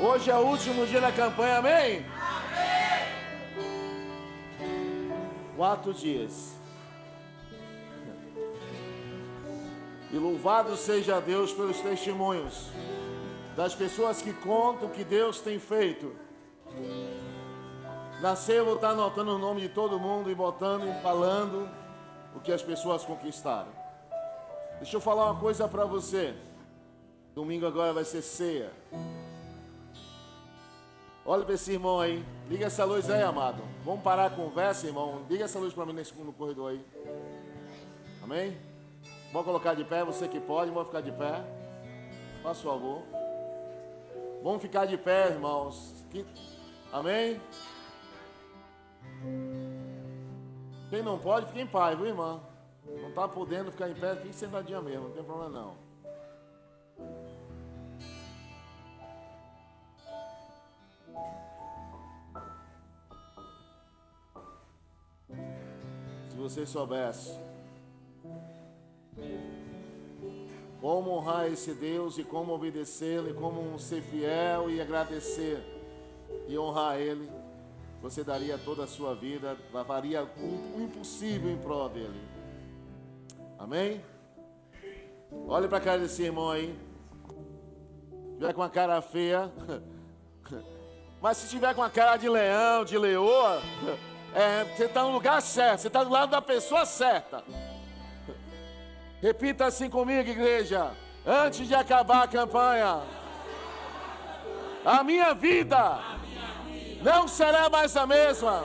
Hoje é o último dia da campanha, amém? 4 dias. E louvado seja Deus pelos testemunhos das pessoas que contam o que Deus tem feito. Nasceu, vou estar anotando o nome de todo mundo e botando e falando o que as pessoas conquistaram. Deixa eu falar uma coisa para você. Domingo agora vai ser ceia. Olha para esse irmão aí. Liga essa luz aí, amado. Vamos parar a conversa, irmão. Liga essa luz para mim no corredor aí. Amém? Vamos colocar de pé, você que pode. Vamos ficar de pé. Faça favor. Vamos ficar de pé, irmãos. Amém? Quem não pode, fica em paz, viu, irmã? Não está podendo ficar em pé, fique sentadinha mesmo. Não tem problema não. Se você soubesse como honrar esse Deus e como obedecê-lo e como ser fiel e agradecer e honrar Ele, você daria toda a sua vida, faria o impossível em prol dele. Amém? Olhe para a cara desse irmão aí. Se tiver com a cara feia, mas se tiver com a cara de leão, de leoa, você está no lugar certo, você está do lado da pessoa certa. Repita assim comigo, igreja. Antes de acabar a campanha, a minha vida não será mais a mesma.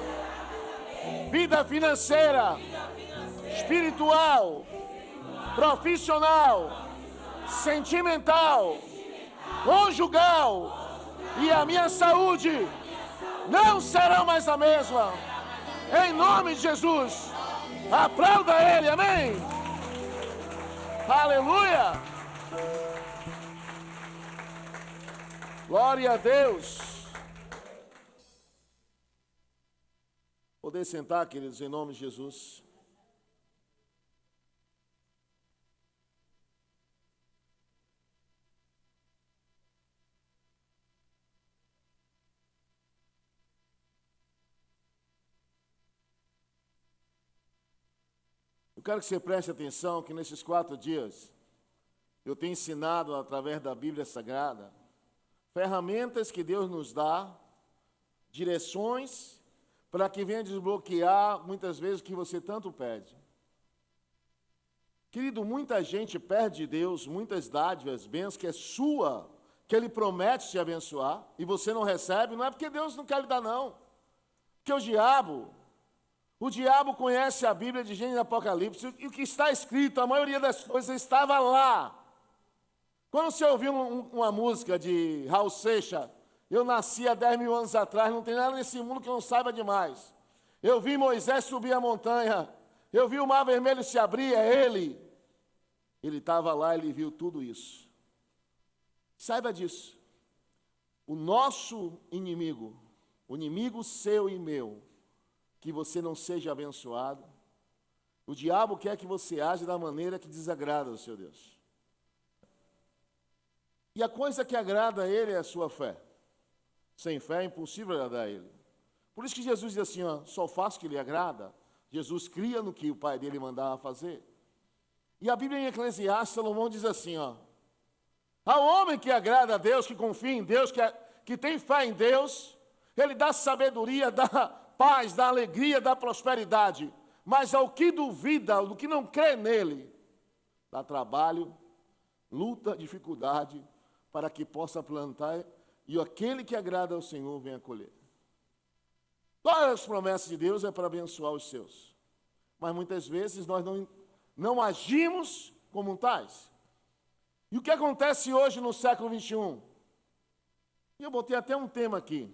Vida financeira, espiritual, profissional, sentimental, conjugal e a minha saúde não serão mais a mesma. Em nome de Jesus, aplauda Ele, amém? Aleluia! Glória a Deus! Poder sentar, queridos, em nome de Jesus. Eu quero que você preste atenção que nesses 4 dias eu tenho ensinado através da Bíblia Sagrada ferramentas que Deus nos dá, direções para que venha desbloquear muitas vezes o que você tanto pede. Querido, muita gente perde de Deus muitas dádivas, bênçãos que é sua, que Ele promete te abençoar e você não recebe, não é porque Deus não quer lhe dar não, porque o diabo conhece a Bíblia de Gênesis e Apocalipse, e o que está escrito, a maioria das coisas estava lá. Quando você ouviu uma música de Raul Seixas, eu nasci há 10.000 anos atrás, não tem nada nesse mundo que eu não saiba demais. Eu vi Moisés subir a montanha, eu vi o mar vermelho se abrir, é ele. Ele estava lá, ele viu tudo isso. Saiba disso. O nosso inimigo, o inimigo seu e meu, que você não seja abençoado. O diabo quer que você age da maneira que desagrada ao seu Deus. E a coisa que agrada a Ele é a sua fé. Sem fé é impossível agradar a Ele. Por isso que Jesus diz assim, só faço o que lhe agrada. Jesus cria no que o pai dele mandava fazer. E a Bíblia em Eclesiastes, Salomão diz assim, ao homem que agrada a Deus, que confia em Deus, que tem fé em Deus, Ele dá sabedoria, dá paz, dá alegria, dá prosperidade. Mas ao que duvida, ao que não crê nele, dá trabalho, luta, dificuldade, para que possa plantar e aquele que agrada ao Senhor venha colher. Todas as promessas de Deus é para abençoar os seus. Mas muitas vezes nós não agimos como tais. E o que acontece hoje no século 21? E eu botei até um tema aqui.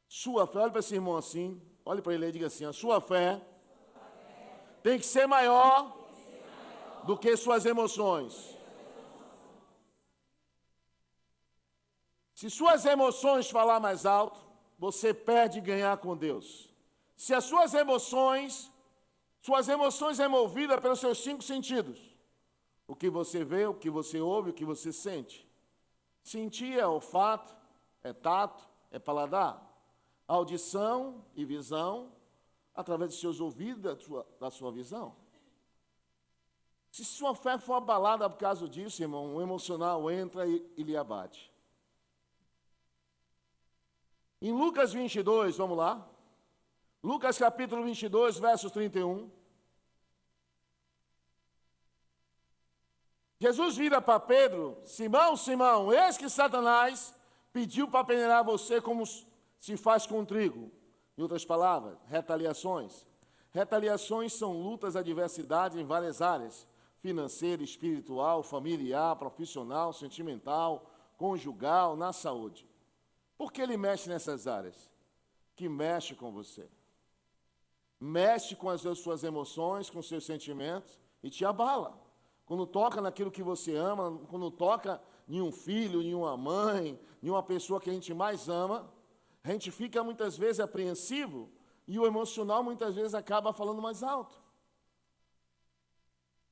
Sua fé, olha para esse irmão assim, olhe para ele e diga assim, a sua fé tem que ser maior do que suas emoções. Se suas emoções falar mais alto, você perde ganhar com Deus. Se as suas emoções é movida pelos seus 5 sentidos. O que você vê, o que você ouve, o que você sente. Sentir é olfato, É tato? É paladar? Audição e visão, através de seus ouvidos, da sua visão. Se sua fé for abalada por causa disso, irmão, o emocional entra e lhe abate. Em Lucas 22, vamos lá. Lucas capítulo 22, versos 31. Jesus vira para Pedro: Simão, Simão, eis que Satanás pediu para peneirar você como se faz com trigo. Em outras palavras, retaliações. Retaliações são lutas, adversidades em várias áreas: financeira, espiritual, familiar, profissional, sentimental, conjugal, na saúde. Por que ele mexe nessas áreas? Que mexe com você. Mexe com as suas emoções, com os seus sentimentos e te abala. Quando toca naquilo que você ama, quando toca em um filho, em uma mãe, em uma pessoa que a gente mais ama, a gente fica muitas vezes apreensivo e o emocional muitas vezes acaba falando mais alto.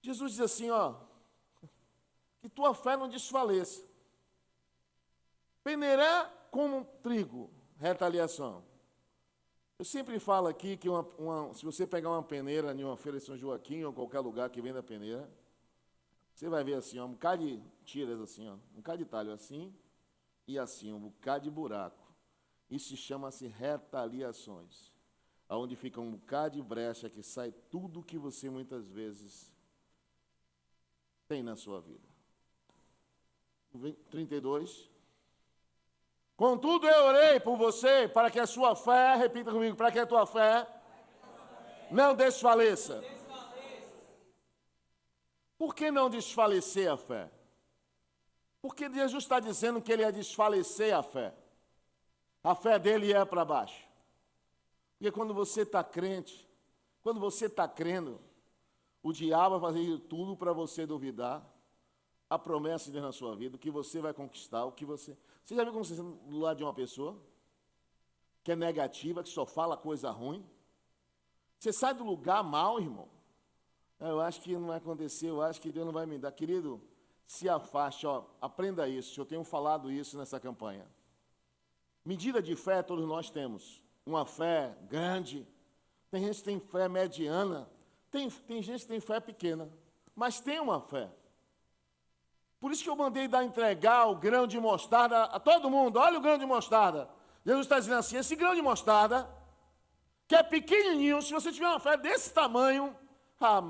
Jesus diz assim, que tua fé não desfaleça. Peneirar como trigo, retaliação. Eu sempre falo aqui que se você pegar uma peneira em uma feira de São Joaquim ou qualquer lugar que venda peneira, você vai ver assim, um bocado de tiras assim, um bocado de talho assim e assim, um bocado de buraco. Isso chama-se retaliações, onde fica um bocado de brecha que sai tudo que você muitas vezes tem na sua vida. 32. Contudo, eu orei por você para que a sua fé, repita comigo, para que a tua fé não desfaleça. Por que não desfalecer a fé? Porque Jesus está dizendo que ele ia desfalecer a fé. A fé dele ia para baixo. Porque quando você está crente, quando você está crendo, o diabo vai fazer tudo para você duvidar a promessa de Deus na sua vida, o que você vai conquistar, o que você... Você já viu como você está do lado de uma pessoa que é negativa, que só fala coisa ruim? Você sai do lugar mal, irmão. Eu acho que não vai acontecer, eu acho que Deus não vai me dar. Querido, se afaste, aprenda isso. Eu tenho falado isso nessa campanha. Medida de fé todos nós temos. Uma fé grande. Tem gente que tem fé mediana. Tem gente que tem fé pequena. Mas tem uma fé. Por isso que eu mandei entregar o grão de mostarda a todo mundo. Olha o grão de mostarda. Jesus está dizendo assim, esse grão de mostarda, que é pequenininho, se você tiver uma fé desse tamanho,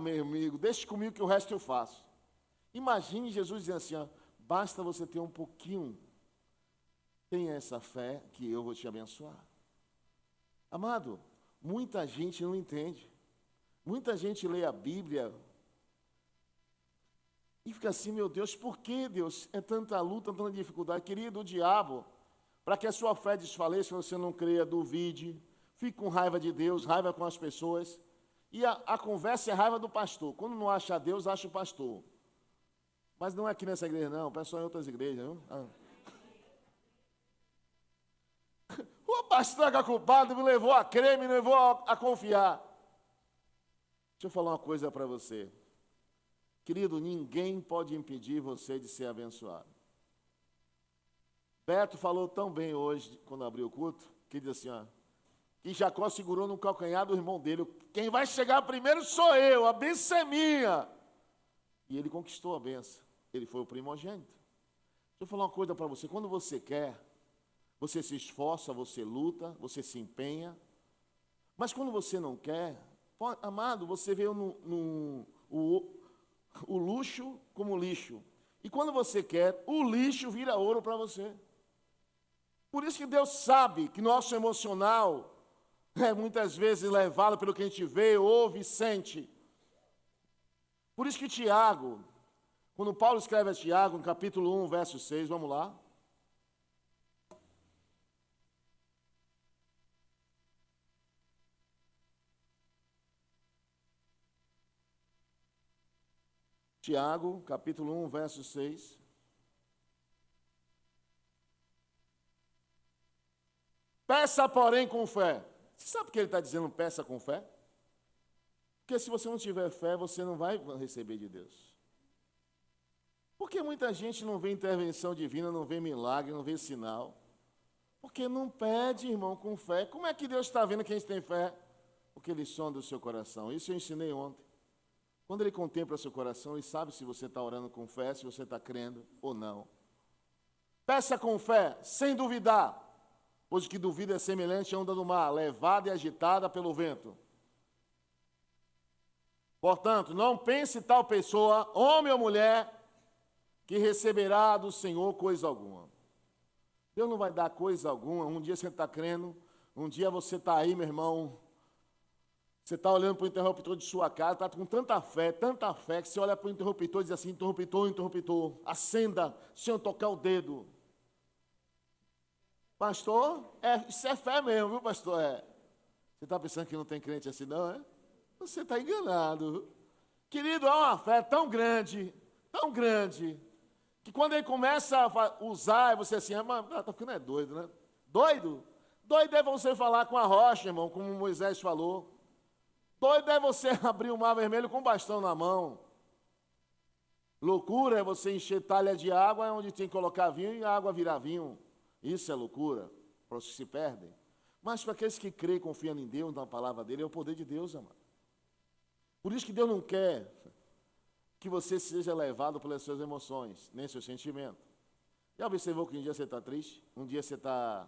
meu amigo, deixe comigo que o resto eu faço. Imagine Jesus dizendo assim, basta você ter um pouquinho. Tenha essa fé que eu vou te abençoar. Amado, muita gente não entende. Muita gente lê a Bíblia e fica assim, meu Deus, por que, Deus? É tanta luta, tanta dificuldade. Querido, o diabo, para que a sua fé desfaleça, você não creia, duvide, fique com raiva de Deus, raiva com as pessoas. E a conversa é raiva do pastor. Quando não acha Deus, acha o pastor. Mas não é aqui nessa igreja, não. O pessoal em outras igrejas, viu? O pastor que é culpado me levou a crer, me levou a confiar. Deixa eu falar uma coisa para você. Querido, ninguém pode impedir você de ser abençoado. Beto falou tão bem hoje, quando abriu o culto, que disse assim, que Jacó segurou no calcanhar do irmão dele. Quem vai chegar primeiro sou eu, a bênção é minha. E ele conquistou a bênção. Ele foi o primogênito. Deixa eu falar uma coisa para você. Quando você quer, você se esforça, você luta, você se empenha. Mas quando você não quer, amado, você vê o luxo como lixo. E quando você quer, o lixo vira ouro para você. Por isso que Deus sabe que nosso emocional é muitas vezes levado pelo que a gente vê, ouve e sente. Por isso que Tiago, quando Paulo escreve a Tiago, no capítulo 1, verso 6, vamos lá. Tiago, capítulo 1, verso 6. Peça, porém, com fé. Você sabe por que ele está dizendo peça com fé? Porque se você não tiver fé, você não vai receber de Deus. Porque muita gente não vê intervenção divina, não vê milagre, não vê sinal. Porque não pede, irmão, com fé. Como é que Deus está vendo que a gente tem fé? Porque Ele sonda o seu coração. Isso eu ensinei ontem. Quando Ele contempla o seu coração, Ele sabe se você está orando com fé, se você está crendo ou não. Peça com fé, sem duvidar, pois o que duvida é semelhante à onda do mar, levada e agitada pelo vento. Portanto, não pense tal pessoa, homem ou mulher, que receberá do Senhor coisa alguma. Deus não vai dar coisa alguma. Um dia você está crendo, um dia você está aí, meu irmão, você está olhando para o interruptor de sua casa, está com tanta fé, que você olha para o interruptor e diz assim, interruptor, acenda, sem eu tocar o dedo. Pastor, isso é fé mesmo, viu, pastor? Você está pensando que não tem crente assim, não, é? Você está enganado. Querido, há uma fé tão grande, que quando ele começa a usar, você assim, mas está ficando doido, né? Doido? Doido é você falar com a rocha, irmão, como Moisés falou. Doido é você abrir o mar vermelho com um bastão na mão. Loucura é você encher talha de água onde tem que colocar vinho e a água virar vinho. Isso é loucura, para os que se perdem. Mas para aqueles que creem e confiam em Deus, na palavra dele, é o poder de Deus, amado. Por isso que Deus não quer que você seja levado pelas suas emoções, nem seus sentimentos. Já observou que um dia você está triste, um dia você está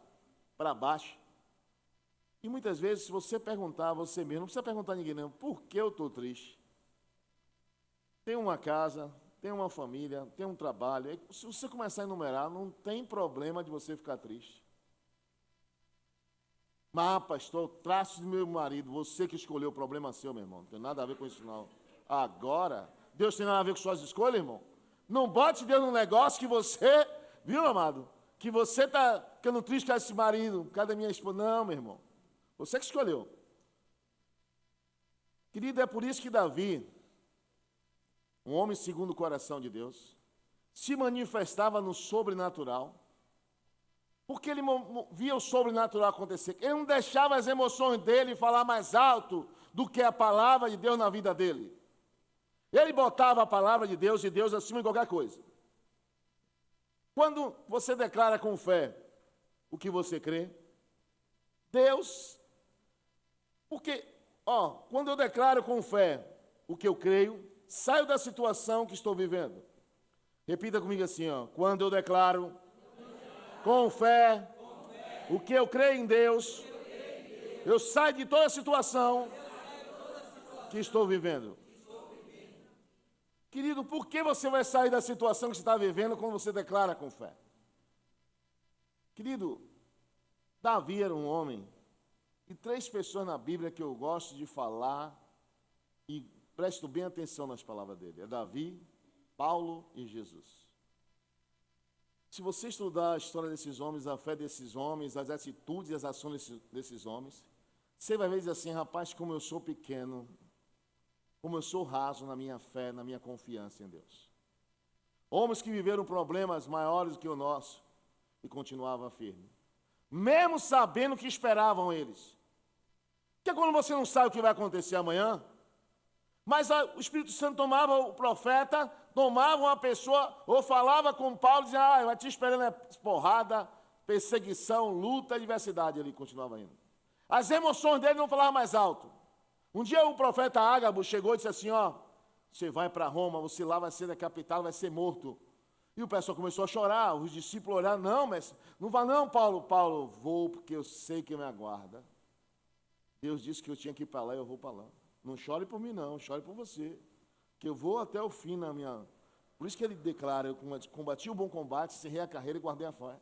para baixo? E muitas vezes, se você perguntar a você mesmo, não precisa perguntar a ninguém não, por que eu estou triste? Tem uma casa, tem uma família, tem um trabalho. Se você começar a enumerar, não tem problema de você ficar triste. Mas, pastor, traço do meu marido, você que escolheu o problema seu, meu irmão. Não tem nada a ver com isso, não. Agora, Deus tem nada a ver com suas escolhas, irmão? Não bote Deus num negócio que você, viu, amado? Que você está ficando triste com esse marido, por causa da minha esposa. Não, meu irmão. Você que escolheu. Querido, é por isso que Davi, um homem segundo o coração de Deus, se manifestava no sobrenatural, porque ele via o sobrenatural acontecer. Ele não deixava as emoções dele falar mais alto do que a palavra de Deus na vida dele. Ele botava a palavra de Deus e Deus acima de qualquer coisa. Quando você declara com fé o que você crê, Deus, porque, quando eu declaro com fé o que eu creio, saio da situação que estou vivendo. Repita comigo assim, quando eu declaro com fé o que eu creio em Deus, eu saio de toda a situação que estou vivendo. Querido, por que você vai sair da situação que você está vivendo quando você declara com fé? Querido, Davi era um homem, e 3 pessoas na Bíblia que eu gosto de falar, e presto bem atenção nas palavras dele, é Davi, Paulo e Jesus. Se você estudar a história desses homens, a fé desses homens, as atitudes e as ações desses homens, você vai ver e dizer assim, rapaz, como eu sou pequeno, como eu sou raso na minha fé, na minha confiança em Deus. Homens que viveram problemas maiores do que o nosso e continuavam firmes, mesmo sabendo o que esperavam eles. Porque quando você não sabe o que vai acontecer amanhã, mas o Espírito Santo tomava o profeta, tomava uma pessoa, ou falava com Paulo, dizia, vai te esperando porrada, perseguição, luta, adversidade. Ele continuava indo. As emoções dele não falavam mais alto. Um dia o profeta Ágabo chegou e disse assim, você vai para Roma, você lá vai ser decapitado, vai ser morto. E o pessoal começou a chorar, os discípulos olharam, não, mas não vá não, Paulo. Paulo, vou porque eu sei que me aguarda. Deus disse que eu tinha que ir para lá e eu vou para lá. Não chore por mim não, chore por você. Que eu vou até o fim na minha... Por isso que ele declara, eu combati o bom combate, encerrei a carreira e guardei a fé.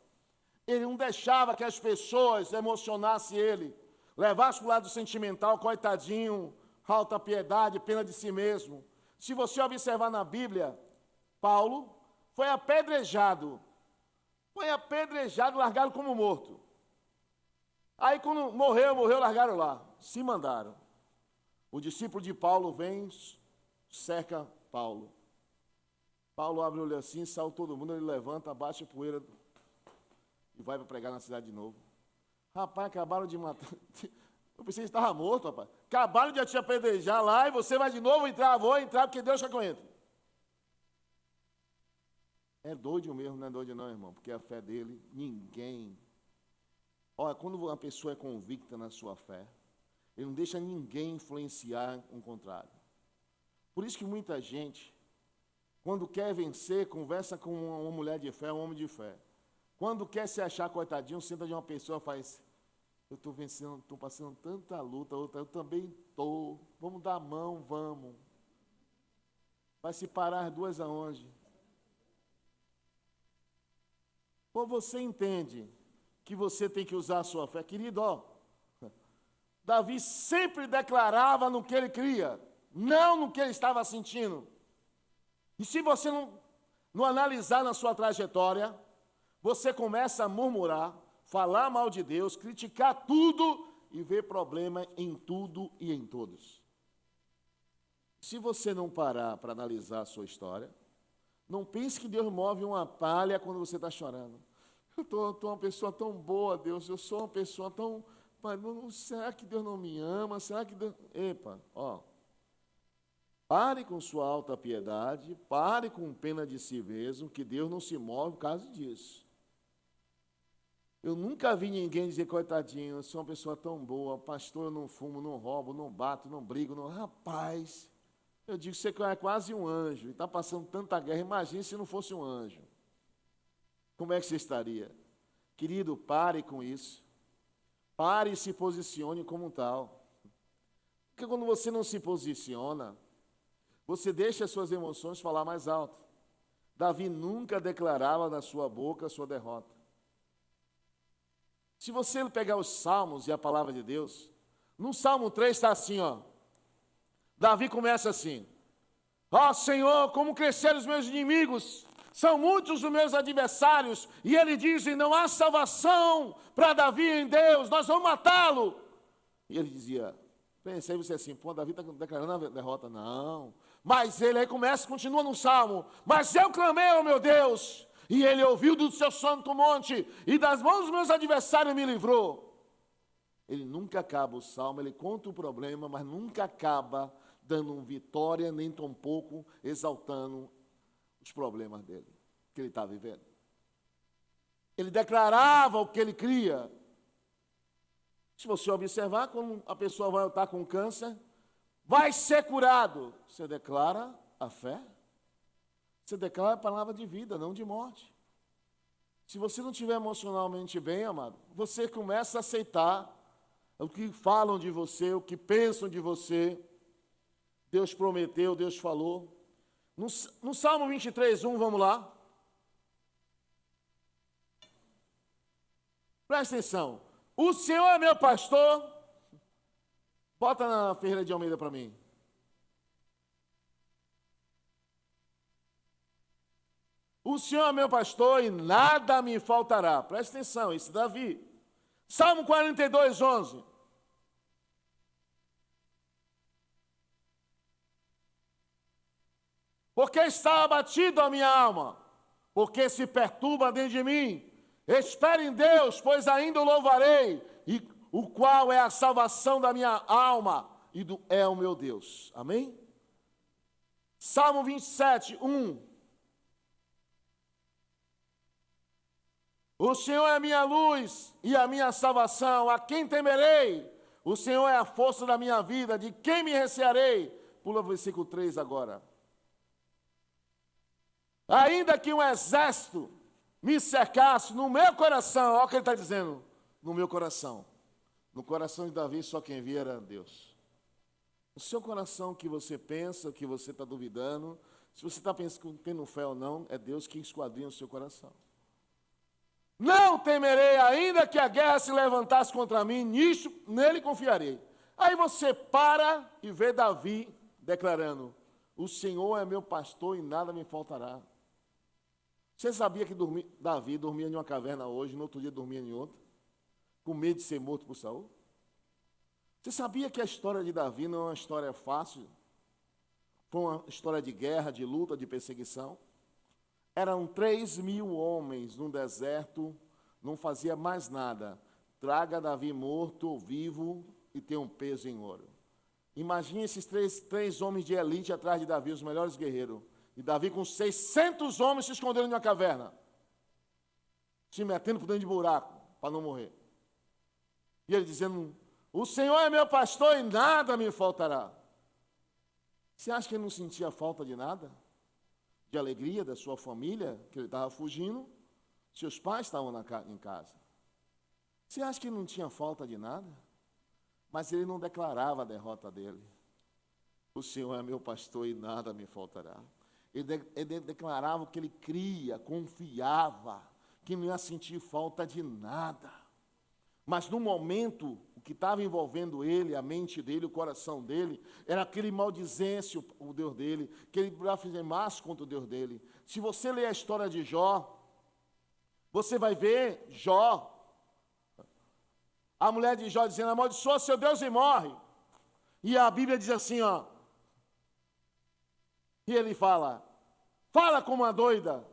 Ele não deixava que as pessoas emocionassem ele, levassem para o lado sentimental, coitadinho, alta piedade, pena de si mesmo. Se você observar na Bíblia, Paulo foi apedrejado, largaram como morto. Aí quando morreu, largaram lá, se mandaram. O discípulo de Paulo vem, cerca Paulo. Paulo abre o olho assim, sai todo mundo, ele levanta, abaixa a poeira e vai para pregar na cidade de novo. Rapaz, acabaram de matar. Eu pensei que estava morto, rapaz. Acabaram de te apedrejar lá e você vai de novo entrar. Vou entrar porque Deus quer que eu entre. É doido mesmo, não é doido não, irmão, porque a fé dele, ninguém Olha, quando uma pessoa é convicta na sua fé, ele não deixa ninguém influenciar o contrário. Por isso que muita gente, quando quer vencer, conversa com uma mulher de fé, um homem de fé. Quando quer se achar coitadinho, senta de uma pessoa e faz: eu estou vencendo, estou passando tanta luta, outra, eu também estou. Vamos dar a mão, vamos. Vai se parar as duas aonde? Ou você entende que você tem que usar a sua fé? Querido, ó, Davi sempre declarava no que ele cria, não no que ele estava sentindo. E se você não analisar na sua trajetória, você começa a murmurar, falar mal de Deus, criticar tudo e ver problema em tudo e em todos. Se você não parar para analisar a sua história, não pense que Deus move uma palha quando você está chorando. Eu estou uma pessoa tão boa, Deus, eu sou uma pessoa tão... Mas será que Deus não me ama? Será que Deus... Epa, ó. Pare com sua alta piedade, pare com pena de si mesmo, que Deus não se move por causa disso. Eu nunca vi ninguém dizer: coitadinho, eu sou uma pessoa tão boa, pastor, eu não fumo, não roubo, não bato, não brigo, não... Rapaz, eu digo que você é quase um anjo, e está passando tanta guerra, imagine se não fosse um anjo. Como é que você estaria? Querido, pare com isso. Pare e se posicione como tal. Porque quando você não se posiciona, você deixa as suas emoções falar mais alto. Davi nunca declarava na sua boca a sua derrota. Se você pegar os salmos e a palavra de Deus, no Salmo 3 está assim, ó. Davi começa assim: ó Senhor, como cresceram os meus inimigos, são muitos os meus adversários. E ele diz: e não há salvação para Davi em Deus, nós vamos matá-lo. E ele dizia, pensei você assim: pô, Davi está declarando a derrota. Não, mas ele aí continua no Salmo: mas eu clamei ao meu Deus, e ele ouviu do seu santo monte, e das mãos dos meus adversários me livrou. Ele nunca acaba o Salmo, ele conta o problema, mas nunca acaba dando vitória, nem tampouco exaltando os problemas dele, que ele está vivendo. Ele declarava o que ele cria. Se você observar, quando a pessoa vai estar com câncer, vai ser curado. Você declara a fé. Você declara a palavra de vida, não de morte. Se você não estiver emocionalmente bem, amado, você começa a aceitar o que falam de você, o que pensam de você. Deus prometeu, Deus falou. No Salmo 23, 1, vamos lá. Presta atenção. O Senhor é meu pastor. Bota na Ferreira de Almeida para mim. O Senhor é meu pastor e nada me faltará. Presta atenção, esse é Davi. Salmo 42, 11. Porque está abatido a minha alma, porque se perturba dentro de mim. Espere em Deus, pois ainda o louvarei, e o qual é a salvação da minha alma, e é o meu Deus. Amém? Salmo 27, 1. O Senhor é a minha luz e a minha salvação, a quem temerei? O Senhor é a força da minha vida, de quem me recearei? Pula o versículo 3 agora. Ainda que um exército me cercasse no meu coração, olha o que ele está dizendo, no meu coração. No coração de Davi só quem via era Deus. O seu coração, que você pensa, que você está duvidando, se você está pensando tendo fé ou não, é Deus que esquadrinha o seu coração. Não temerei, ainda que a guerra se levantasse contra mim, nisso, nele confiarei. Aí você para e vê Davi declarando: o Senhor é meu pastor e nada me faltará. Você sabia que Davi dormia em uma caverna hoje, no outro dia dormia em outra, com medo de ser morto por Saul? Você sabia que a história de Davi não é uma história fácil? Foi uma história de guerra, de luta, de perseguição. Eram 3.000 homens no deserto, não fazia mais nada. Traga Davi morto ou vivo e tem um peso em ouro. Imagine esses três homens de elite atrás de Davi, os melhores guerreiros. E Davi com 600 homens se escondendo em uma caverna, se metendo por dentro de buraco, para não morrer. E ele dizendo, o Senhor é meu pastor e nada me faltará. Você acha que ele não sentia falta de nada? De alegria da sua família, que ele estava fugindo? Seus pais estavam em casa. Você acha que ele não tinha falta de nada? Mas ele não declarava a derrota dele. O Senhor é meu pastor e nada me faltará. Ele declarava o que ele cria, confiava, que não ia sentir falta de nada. Mas no momento, o que estava envolvendo ele, a mente dele, o coração dele, era aquele maldizência, o Deus dele, que ele blasfemasse contra o Deus dele. Se você ler a história de Jó, você vai ver Jó, a mulher de Jó dizendo, amaldiçoa seu Deus e morre. E a Bíblia diz assim, ó, e ele fala como uma doida.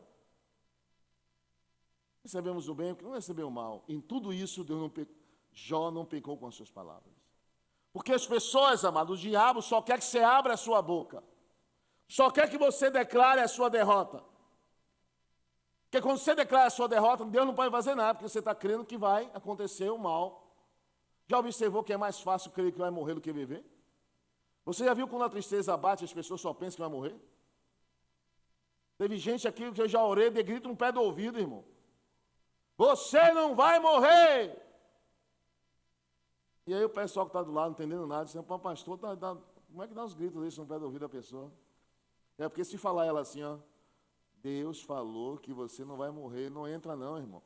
Recebemos o bem, porque não recebeu o mal. Em tudo isso, Jó não pecou com as suas palavras. Porque as pessoas, amados, o diabo só quer que você abra a sua boca. Só quer que você declare a sua derrota. Porque quando você declara a sua derrota, Deus não pode fazer nada, porque você está crendo que vai acontecer o mal. Já observou que é mais fácil crer que vai morrer do que viver? Você já viu quando a tristeza bate, as pessoas só pensam que vai morrer? Teve gente aqui que eu já orei, de grito no pé do ouvido, irmão. Você não vai morrer! E aí o pessoal que está do lado, não entendendo nada, dizendo, pastor, como é que dá os gritos desses no pé do ouvido da pessoa? É porque se falar ela assim, ó, Deus falou que você não vai morrer, não entra não, irmão.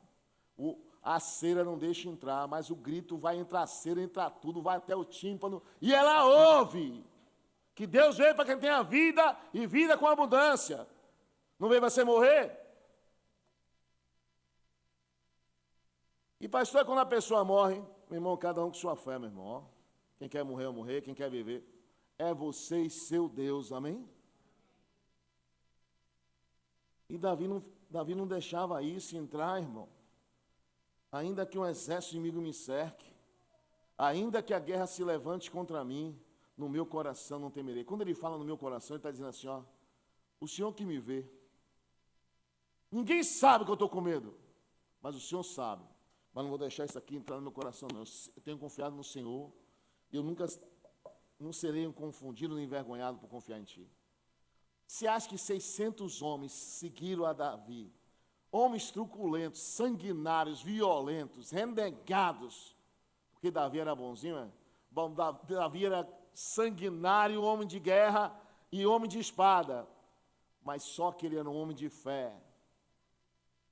A cera não deixa entrar, mas o grito vai entrar a cera, entra tudo, vai até o tímpano, e ela ouve que Deus veio para quem tenha vida e vida com abundância. Não veio para você morrer? E pastor, quando a pessoa morre, meu irmão, cada um com sua fé, meu irmão. Ó. Quem quer morrer, morrer, quem quer viver. É você e seu Deus, amém? E Davi não deixava isso entrar, irmão. Ainda que um exército inimigo me cerque, ainda que a guerra se levante contra mim, no meu coração não temerei. Quando ele fala no meu coração, ele está dizendo assim, ó, o Senhor que me vê. Ninguém sabe que eu estou com medo, mas o Senhor sabe. Mas não vou deixar isso aqui entrar no meu coração, não. Eu tenho confiado no Senhor. Eu nunca não serei um confundido nem envergonhado por confiar em Ti. Você acha que 600 homens seguiram a Davi? Homens truculentos, sanguinários, violentos, renegados. Porque Davi era bonzinho, é? Bom, Davi era sanguinário, homem de guerra e homem de espada. Mas só que ele era um homem de fé.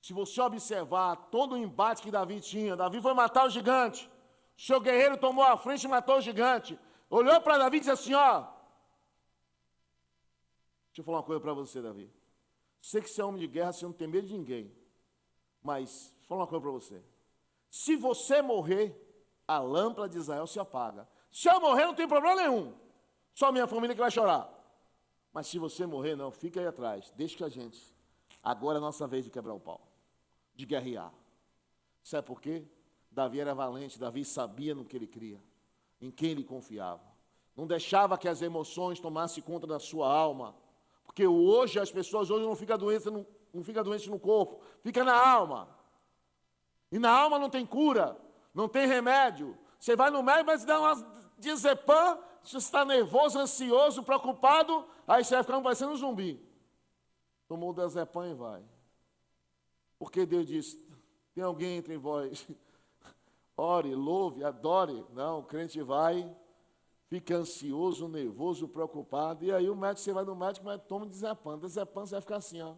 Se você observar todo o embate que Davi tinha, Davi foi matar o gigante. O seu guerreiro tomou a frente e matou o gigante. Olhou para Davi e disse assim, ó. Deixa eu falar uma coisa para você, Davi. Sei que você é homem de guerra, você não tem medo de ninguém. Mas, vou falar uma coisa para você. Se você morrer, a lâmpada de Israel se apaga. Se eu morrer, não tem problema nenhum. Só minha família que vai chorar. Mas se você morrer, não, fica aí atrás. Deixa que a gente. Agora é a nossa vez de quebrar o pau. De guerrear. Sabe por quê? Davi era valente, Davi sabia no que ele cria, em quem ele confiava. Não deixava que as emoções tomassem conta da sua alma. Porque hoje as pessoas não ficam doentes no corpo, fica na alma. E na alma não tem cura, não tem remédio. Você vai no médico, mas dá umas diazepam, você está nervoso, ansioso, preocupado, aí você vai ficando parecendo um zumbi. Tomou o diazepam e vai. Porque Deus disse, tem alguém entre vós, ore, louve, adore. Não, o crente vai, fica ansioso, nervoso, preocupado, e aí o médico, você vai no médico, mas toma diazepam. Diazepam, você vai ficar assim, ó.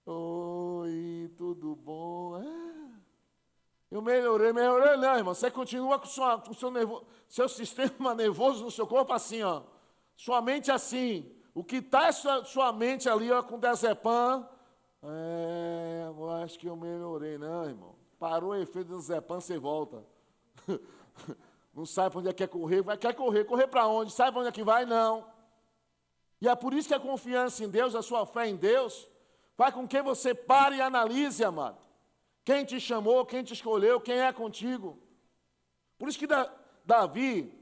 Oi, tudo bom? Eu melhorei não, irmão. Você continua com o seu sistema nervoso no seu corpo assim, ó. Sua mente assim. O que está é sua mente ali, ó, com diazepam. Eu acho que eu melhorei, não, irmão. Parou o efeito do diazepam, você volta. Não sabe para onde é que quer correr, quer correr. Correr para onde? Sabe para onde é que vai? Não. E é por isso que a confiança em Deus, a sua fé em Deus, faz com que você pare e analise, amado. Quem te chamou, quem te escolheu, quem é contigo. Por isso que Davi,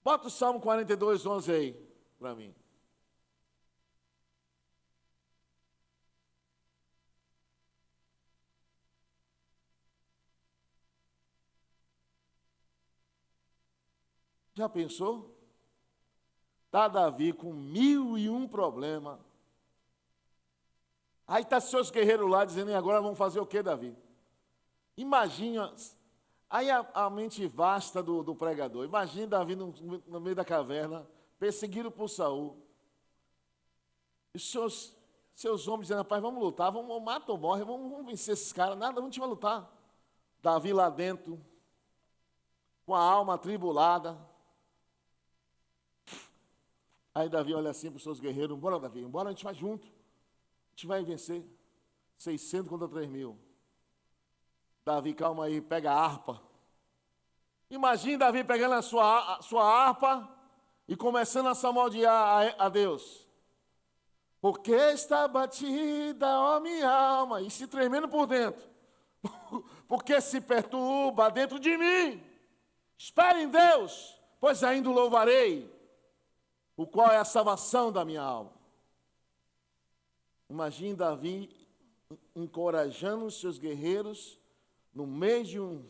bota o Salmo 42, 11 aí, para mim. Já pensou? Está Davi com 1001 problemas. Aí está seus guerreiros lá dizendo, e agora vamos fazer o que, Davi? Imagina, aí a mente vasta do pregador. Imagina Davi no meio da caverna, perseguido por Saul. E os seus homens dizendo, rapaz, vamos lutar, vamos matar ou morre, vamos vencer esses caras. Nada, a gente vai lutar. Davi lá dentro, com a alma atribulada. Aí Davi olha assim para os seus guerreiros, bora Davi, embora a gente vai junto. A gente vai vencer. 600 contra 3.000. Davi, calma aí, pega a harpa. Imagine Davi pegando a sua harpa e começando a salmodiar a Deus. Porque está batida, ó minha alma, e se tremendo por dentro. Porque se perturba dentro de mim. Espere em Deus, pois ainda o louvarei, o qual é a salvação da minha alma. Imagine Davi encorajando os seus guerreiros no meio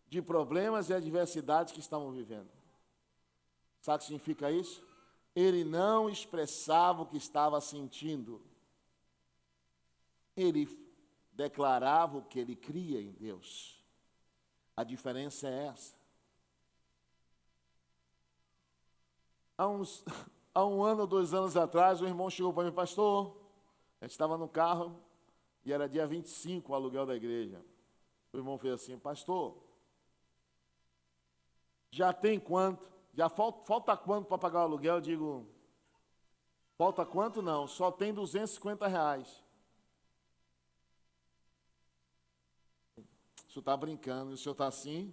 de problemas e adversidades que estavam vivendo. Sabe o que significa isso? Ele não expressava o que estava sentindo. Ele declarava o que ele cria em Deus. A diferença é essa. Há um ano ou 2 anos atrás, o irmão chegou para mim, pastor, a gente estava no carro e era dia 25 o aluguel da igreja. O irmão fez assim, pastor, já tem quanto? Já falta quanto para pagar o aluguel? Eu digo, falta quanto? Não, só tem R$250. O senhor está brincando, o senhor está assim?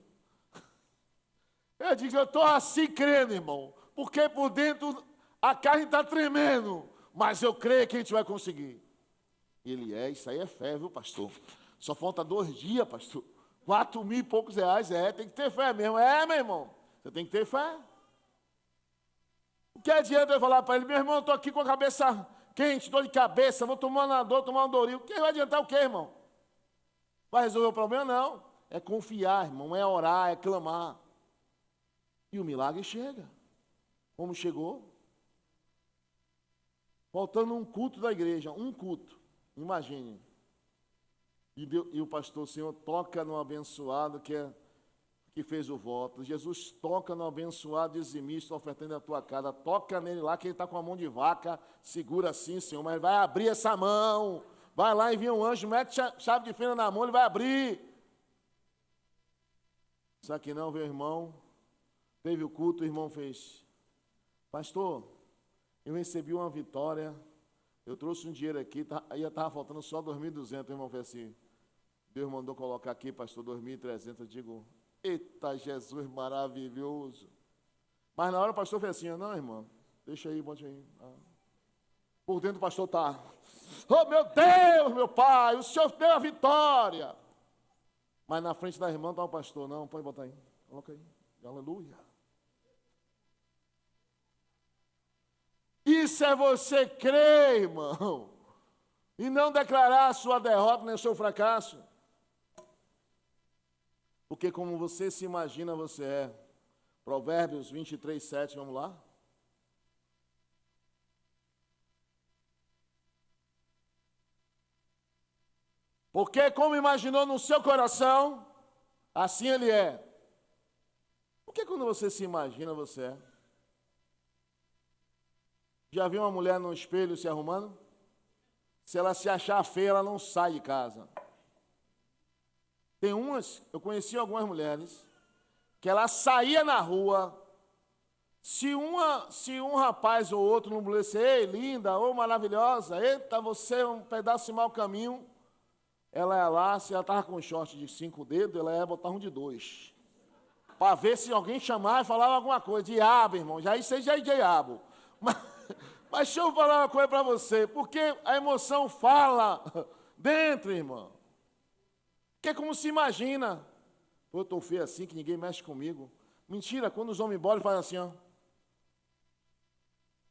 Eu digo, eu estou assim crendo, irmão, porque por dentro a carne está tremendo, mas eu creio que a gente vai conseguir. Ele isso aí é fé, viu, pastor? Só falta 2 dias, pastor. 4.000 e poucos reais, tem que ter fé mesmo. Meu irmão, você tem que ter fé. O que adianta eu falar para ele, meu irmão, eu estou aqui com a cabeça quente, dor de cabeça, vou tomar uma dor, tomar um Doril. O que vai adiantar o quê, irmão? Vai resolver o problema? Não. É confiar, irmão, é orar, é clamar. E o milagre chega. Como chegou? Faltando um culto da igreja, um culto. Imagine. E o pastor, Senhor, toca no abençoado que fez o voto. Jesus toca no abençoado dizimista ofertando a tua casa. Toca nele lá, que ele está com a mão de vaca. Segura assim, Senhor, mas vai abrir essa mão. Vai lá, envia um anjo, mete chave de fenda na mão, ele vai abrir. Só que não, meu irmão. Teve o culto, o irmão fez. Pastor, eu recebi uma vitória. Eu trouxe um dinheiro aqui, aí estava faltando só 2.200. O irmão fez assim. Deus mandou colocar aqui, pastor, 2.300. Eu digo, eita, Jesus maravilhoso. Mas na hora o pastor fez assim, não, irmão, deixa aí, bote aí. Por dentro o pastor está, oh meu Deus, meu pai, o Senhor deu a vitória. Mas na frente da irmã está o pastor, não, pode botar aí, coloca aí, aleluia. Isso é você crer, irmão, e não declarar a sua derrota nem o seu fracasso. Porque como você se imagina, você é. Provérbios 23, 7, vamos lá? Porque como imaginou no seu coração, assim ele é. Porque quando você se imagina, você é. Já viu uma mulher no espelho se arrumando? Se ela se achar feia, ela não sai de casa. Tem eu conheci algumas mulheres, que ela saía na rua, se um rapaz ou outro não dissesse, ei, linda, ou maravilhosa, eita, você é um pedaço de mau caminho, ela ia lá, se ela estava com um short de 5 dedos, ela ia botar um de 2. Para ver se alguém chamava e falava alguma coisa. Diabo, irmão, isso aí já é diabo. Mas deixa eu falar uma coisa para você, porque a emoção fala dentro, irmão. Porque como se imagina, eu estou feio assim, que ninguém mexe comigo. Mentira, quando os homens embora, fazem assim, ó.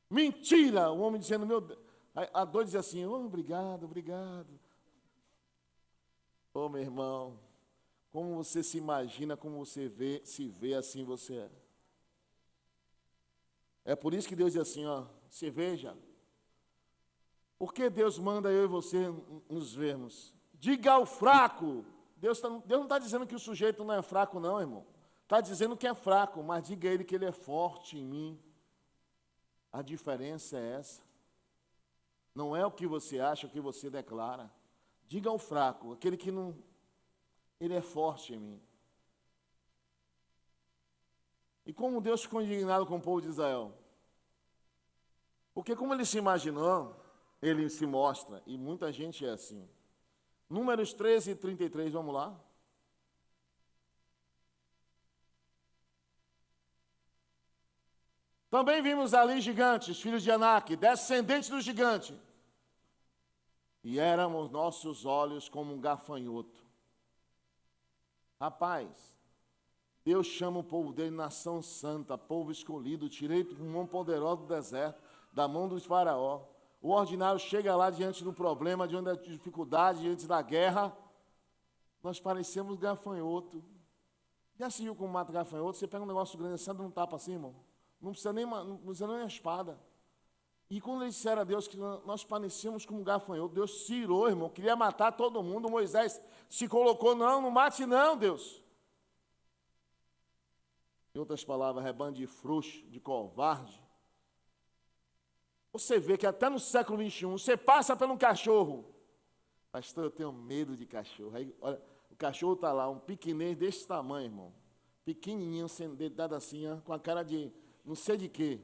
Mentira, o homem dizendo, meu Deus. A dor diz assim, oh, obrigado, obrigado. Ô, meu irmão, como você se imagina, como você se vê, assim você é. É por isso que Deus diz assim, ó, você veja, por que Deus manda eu e você nos vermos? Diga ao fraco. Deus não está dizendo que o sujeito não é fraco, não, irmão. Está dizendo que é fraco, mas diga a ele que ele é forte em mim. A diferença é essa. Não é o que você acha, o que você declara. Diga ao fraco, aquele que não... Ele é forte em mim. E como Deus ficou indignado com o povo de Israel? Porque como ele se imaginou, ele se mostra, e muita gente é assim. Números 13 e 33, vamos lá. Também vimos ali gigantes, filhos de Anak, descendentes do gigante. E éramos nossos olhos como um gafanhoto. Rapaz, Deus chama o povo dele nação santa, povo escolhido, tirei com mão poderosa do deserto, da mão dos faraó. O ordinário chega lá diante do problema, diante da dificuldade, diante da guerra. Nós parecemos gafanhoto. Já se viu como mata gafanhoto? Você pega um negócio grande, senta num tapa assim, irmão. Não precisa nem a espada. E quando eles disseram a Deus que nós parecíamos como gafanhoto, Deus se irou, irmão, queria matar todo mundo. Moisés se colocou, não mate não, Deus. Em outras palavras, rebanho de frouxo, de covarde. Você vê que até no século XXI, você passa por um cachorro. Pastor, eu tenho medo de cachorro. Aí, olha, o cachorro está lá, um pequenês desse tamanho, irmão. Pequenininho, deitado assim, ó, com a cara de não sei de quê.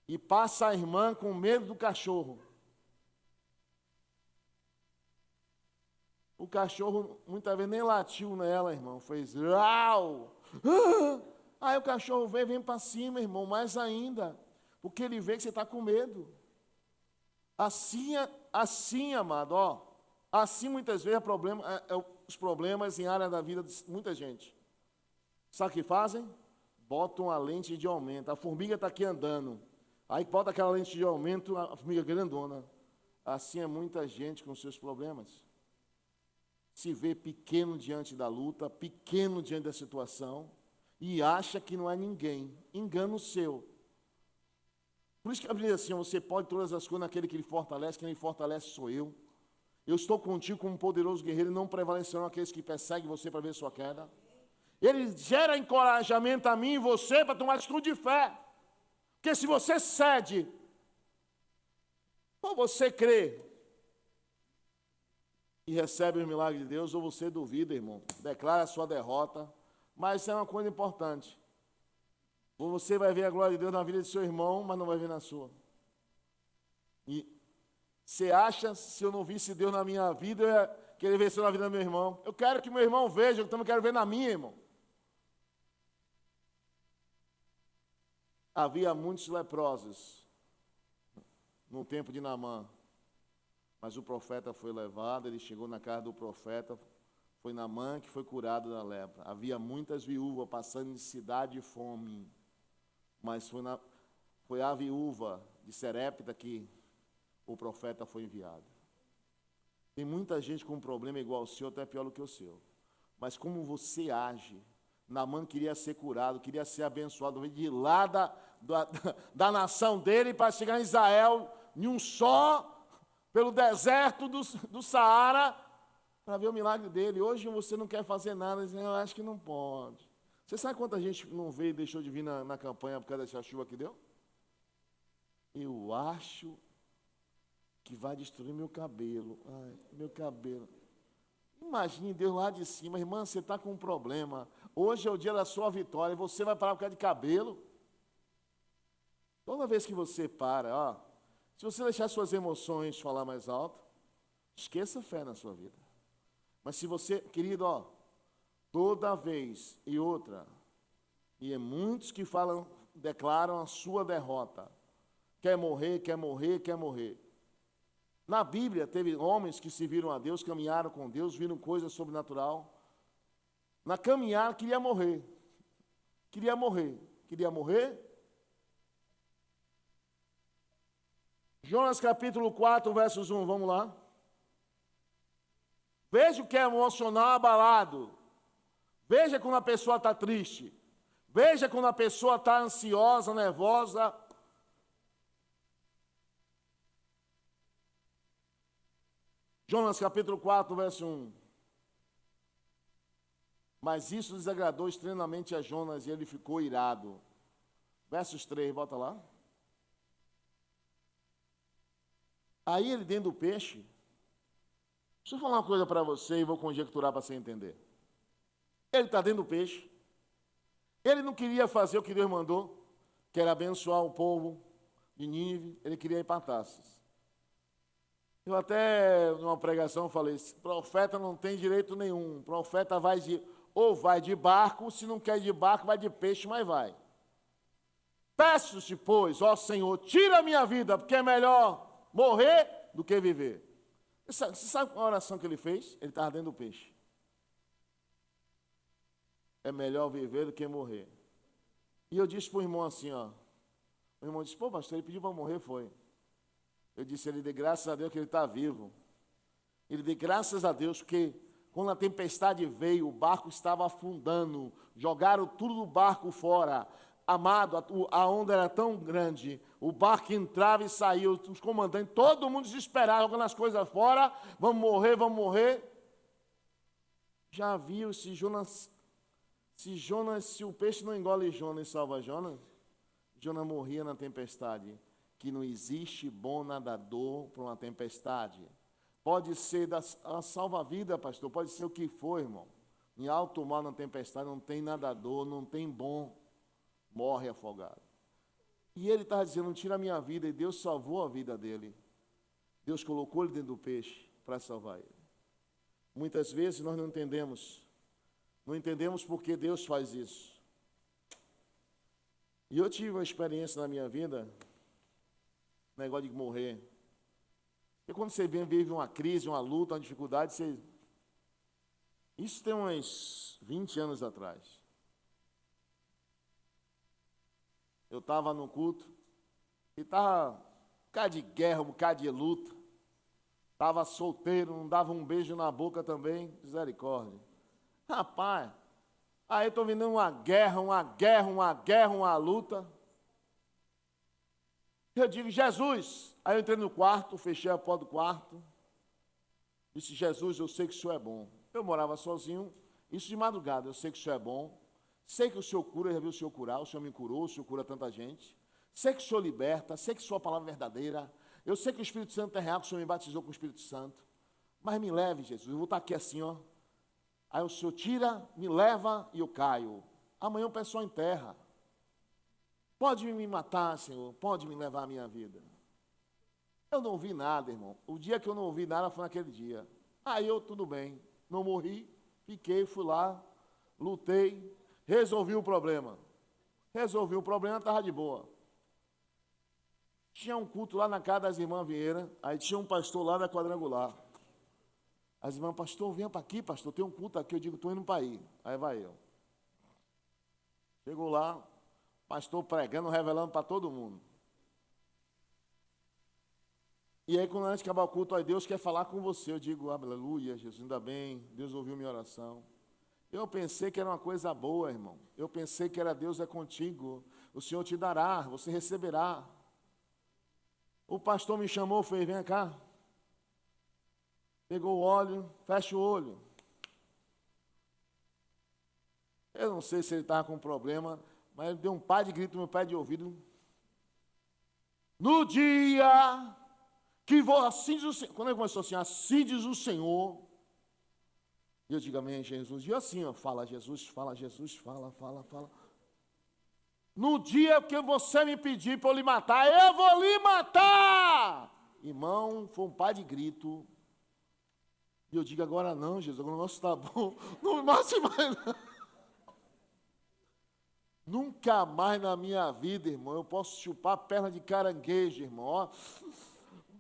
E passa a irmã com medo do cachorro. O cachorro muitas vezes nem latiu nela, irmão. Fez rau. Aí o cachorro vem para cima, irmão, mais ainda. Porque ele vê que você está com medo. Assim, amado, ó. Assim muitas vezes os problemas em área da vida de muita gente. Sabe o que fazem? Botam a lente de aumento. A formiga está aqui andando. Aí bota aquela lente de aumento, a formiga grandona. Assim é muita gente com seus problemas. Se vê pequeno diante da luta, pequeno diante da situação, e acha que não é ninguém. Engano seu. Por isso que a Bíblia diz assim, você pode todas as coisas naquele que lhe fortalece, quem lhe fortalece sou eu. Eu estou contigo como um poderoso guerreiro, e não prevalecerão aqueles que perseguem você para ver sua queda. Ele gera encorajamento a mim e você para tomar atitude de fé. Porque se você cede, ou você crê e recebe o milagre de Deus, ou você duvida, irmão. Declara a sua derrota. Mas isso é uma coisa importante. Ou você vai ver a glória de Deus na vida de seu irmão, mas não vai ver na sua. E você acha, se eu não visse Deus na minha vida, eu ia querer ver Deus na vida do meu irmão. Eu quero que meu irmão veja, eu também quero ver na minha, irmão. Havia muitos leprosos no tempo de Naamã, mas o profeta foi levado, ele chegou na casa do profeta, foi Naamã que foi curado da lepra. Havia muitas viúvas passando necessidade e fome, mas foi a viúva de Serepta que o profeta foi enviado. Tem muita gente com um problema igual ao seu, até pior do que o seu. Mas como você age? Naamã queria ser curado, queria ser abençoado, veio de lá da nação dele para chegar em Israel, em um só, pelo deserto do Saara, para ver o milagre dele. Hoje você não quer fazer nada, dizendo, eu acho que não pode. Você sabe quanta gente não veio e deixou de vir na campanha por causa dessa chuva que deu? Eu acho que vai destruir meu cabelo. Ai, meu cabelo. Imagine Deus lá de cima, irmã, você está com um problema. Hoje é o dia da sua vitória e você vai parar por causa de cabelo. Toda vez que você para, ó, se você deixar suas emoções falar mais alto, esqueça a fé na sua vida. Mas se você, querido, ó, toda vez e outra, e é muitos que falam, declaram a sua derrota. Quer morrer, quer morrer, quer morrer. Na Bíblia, teve homens que se viram a Deus, caminharam com Deus, viram coisa sobrenatural. Na caminhada, queria morrer. Queria morrer. Queria morrer. Jonas capítulo 4, versos 1, vamos lá. Veja o que é emocional abalado. Veja quando a pessoa está triste. Veja quando a pessoa está ansiosa, nervosa. Jonas capítulo 4, verso 1. Mas isso desagradou extremamente a Jonas e ele ficou irado. Versos 3, bota lá. Aí ele dentro do peixe. Deixa eu falar uma coisa para você e vou conjecturar para você entender. Ele está dentro do peixe. Ele não queria fazer o que Deus mandou, que era abençoar o povo de Nínive. Ele queria ir para Tarsis. Eu até, numa pregação, falei, profeta não tem direito nenhum. Profeta ou vai de barco, se não quer ir de barco, vai de peixe, mas vai. Peço-te, pois, ó Senhor, tira a minha vida, porque é melhor morrer do que viver. Você sabe qual a oração que ele fez? Ele estava dentro do peixe. É melhor viver do que morrer. E eu disse para o irmão assim, ó. O irmão disse, pô, pastor, ele pediu para morrer, foi. Eu disse, ele dê graças a Deus que ele está vivo. Ele dê graças a Deus que quando a tempestade veio, o barco estava afundando. Jogaram tudo do barco fora. Amado, a onda era tão grande. O barco entrava e saía. Os comandantes, todo mundo desesperado, jogando as coisas fora. Vamos morrer, vamos morrer. Já viu se o peixe não engole Jonas e salva Jonas? Jonas morria na tempestade. Que não existe bom nadador para uma tempestade. Pode ser a salva-vida, pastor, pode ser o que for, irmão. Em alto mar, na tempestade, não tem nadador, não tem bom. Morre afogado. E ele estava dizendo, não tira a minha vida, e Deus salvou a vida dele. Deus colocou ele dentro do peixe para salvar ele. Muitas vezes nós não entendemos por que Deus faz isso. E eu tive uma experiência na minha vida, negócio de morrer. E quando você vive uma crise, uma luta, uma dificuldade, isso tem uns 20 anos atrás. Eu estava no culto, e estava um bocado de guerra, um bocado de luta. Estava solteiro, não dava um beijo na boca também, misericórdia. Rapaz, aí eu estou vendo uma luta. Eu digo, Jesus. Aí eu entrei no quarto, fechei a porta do quarto. Disse, Jesus, eu sei que o Senhor é bom. Eu morava sozinho, isso de madrugada, eu sei que o Senhor é bom. Sei que o Senhor cura, eu já vi o Senhor curar, o Senhor me curou, o Senhor cura tanta gente. Sei que o Senhor liberta, sei que a sua palavra é verdadeira. Eu sei que o Espírito Santo é real, que o Senhor me batizou com o Espírito Santo. Mas me leve, Jesus, eu vou estar aqui assim, ó. Aí o Senhor tira, me leva e eu caio. Amanhã o pessoal enterra. Pode me matar, Senhor, pode me levar a minha vida. Eu não ouvi nada, irmão. O dia que eu não ouvi nada foi naquele dia. Aí eu, tudo bem, não morri, fiquei, fui lá, lutei, resolvi o problema. Estava de boa. Tinha um culto lá na casa das irmãs Vieira, aí tinha um pastor lá da Quadrangular. As irmãs, pastor, venha para aqui, pastor, tem um culto aqui. Eu digo, estou indo para aí. Aí vai eu. Chegou lá, pastor pregando, revelando para todo mundo. E aí, quando a gente acabar o culto, aí Deus quer falar com você. Eu digo, aleluia, Jesus, ainda bem, Deus ouviu minha oração. Eu pensei que era uma coisa boa, irmão. Eu pensei que era Deus é contigo. O Senhor te dará, você receberá. O pastor me chamou, fez, vem cá. Pegou o óleo, fecha o olho. Eu não sei se ele estava com problema, mas ele deu um par de grito no meu pé de ouvido. No dia que vou, assim diz o Senhor. Quando ele começou assim, assim diz o Senhor. E eu digo, amém, Jesus. E assim, ó, fala Jesus, fala. No dia que você me pedir para eu lhe matar, eu vou lhe matar. Irmão, foi um par de grito. E eu digo, agora não, Jesus, agora o negócio está bom. Não me mate mais, não. Nunca mais na minha vida, irmão, eu posso chupar perna de caranguejo, irmão. Ó.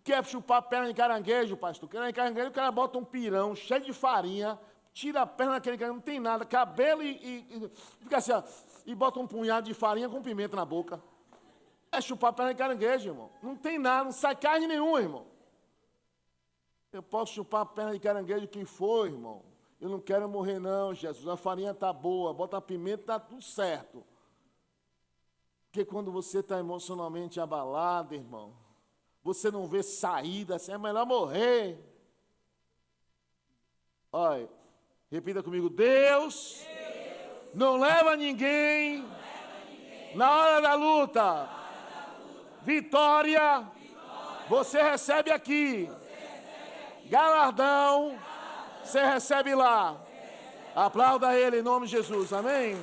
Quer chupar perna de caranguejo, pastor? Perna de caranguejo, o cara bota um pirão cheio de farinha, tira a perna daquele caranguejo, não tem nada, cabelo e fica assim, ó, e bota um punhado de farinha com pimenta na boca. É chupar perna de caranguejo, irmão. Não tem nada, não sai carne nenhuma, irmão. Eu posso chupar a perna de caranguejo que for, irmão. Eu não quero morrer não, Jesus. A farinha está boa, bota a pimenta, está tudo certo. Porque quando você está emocionalmente abalado, irmão, você não vê saída, assim, é melhor morrer. Olha, repita comigo, Deus não leva ninguém na hora da luta. Vitória, você recebe aqui. Galardão, você recebe lá. Aplauda ele em nome de Jesus, amém?